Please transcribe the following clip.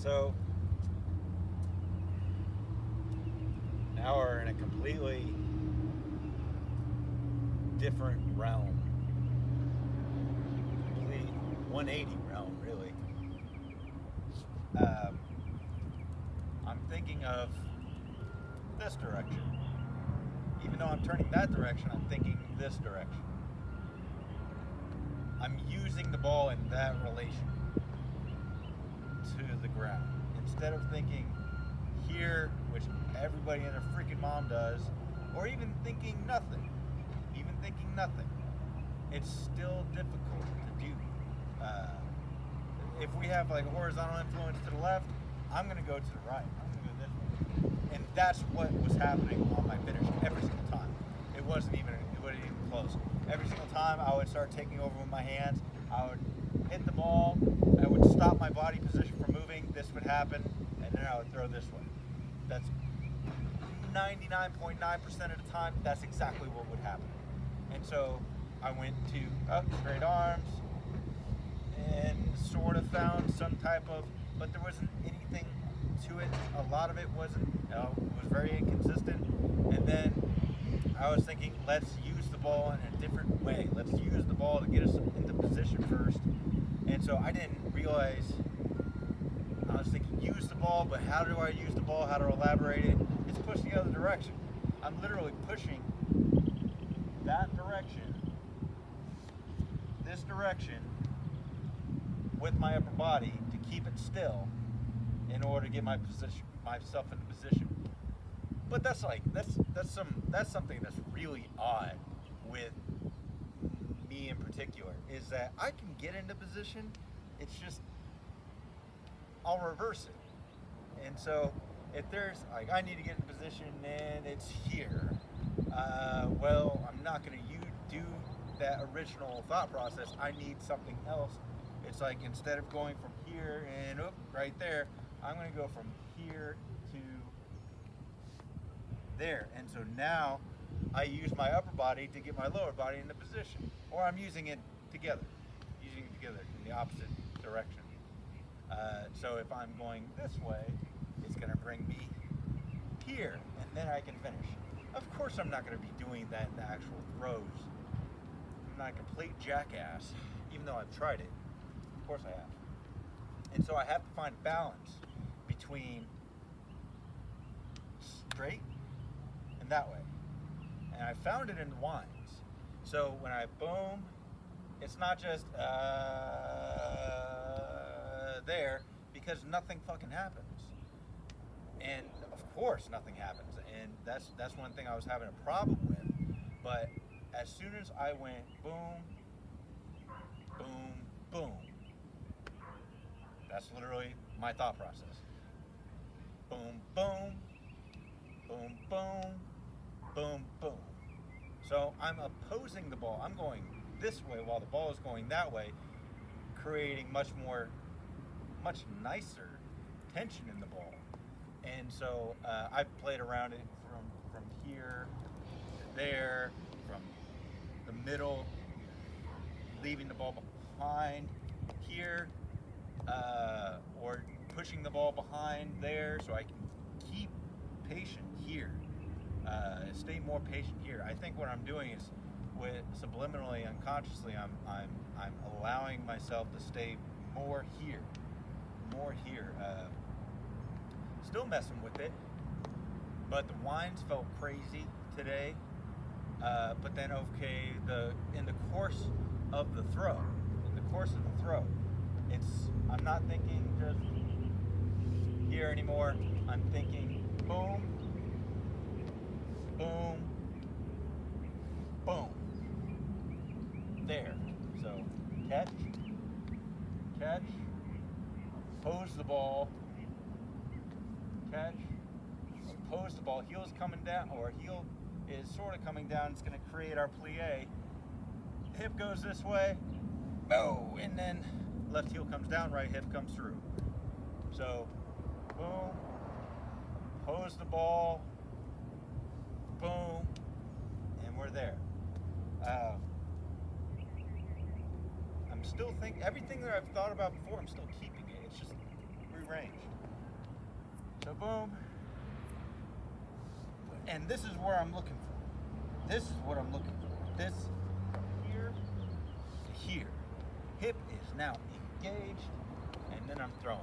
So now we're in a completely different realm, complete 180 realm, really. Um, I'm thinking of this direction. Even though I'm turning that direction, I'm thinking this direction. I'm using the ball in that relation to the ground. Instead of thinking here, which everybody and their freaking mom does, or even thinking nothing. It's still difficult to do. If we have like a horizontal influence to the left, I'm going to go to the right. I'm going to go this way. And that's what was happening on my finish every single time. It wasn't even close. Every single time I would start taking over with my hands, I would hit the ball, I would stop my body position from moving, this would happen, and then I would throw this way. That's 99.9% of the time, that's exactly what would happen. And so I went to straight arms and sort of found some type of, but there wasn't anything to it. A lot of it wasn't, it was very inconsistent. And then I was thinking, let's use the ball in a different way. Let's use the ball to get us into position first. And so I didn't realize, I was thinking use the ball, but how do I use the ball? How to elaborate it? It's push the other direction. I'm literally pushing that direction, this direction, with my upper body to keep it still in order to get myself into position. But that's something that's really odd with me in particular, is that I can get into position. It's just I'll reverse it. And so if there's like I need to get in position and it's here, well, I'm not going to do that original thought process. I need something else. It's like instead of going from here and right there, I'm going to go from here to there. And so now I use my upper body to get my lower body into position, or I'm using it together in the opposite direction. So if I'm going this way, it's going to bring me here, and then I can finish. Of course, I'm not going to be doing that in the actual throws. I'm not a complete jackass, even though I've tried it. Of course I have. And so I have to find balance between straight and that way. And I found it in the winds. So when I boom, it's not just there, because nothing fucking happens. And of course nothing happens. And that's one thing I was having a problem with. But as soon as I went boom, boom, boom, that's literally my thought process. Boom, boom, boom, boom, boom, boom. So I'm opposing the ball. I'm going this way while the ball is going that way, creating much nicer tension in the ball. And so I've played around it from here to there, from the middle, leaving the ball behind here, or pushing the ball behind there, so I can keep patient here, stay more patient here. I think what I'm doing is, with subliminally, unconsciously, I'm allowing myself to stay more here. Still messing with it, but the winds felt crazy today. But then, okay, in the course of the throw, I'm not thinking just here anymore. I'm thinking boom, boom, boom. There. So catch, pose the ball, catch, pose the ball. Heel is coming down, or heel is sort of coming down. It's going to create our plie. Hip goes this way, oh, and then left heel comes down, right hip comes through. So, boom, pose the ball, boom, and we're there. I'm still thinking, everything that I've thought about before, I'm still keeping it. It's just rearranged. boom. And this is where I'm looking for. This is what I'm looking for. This from here to here. Hip is now engaged, and then I'm throwing.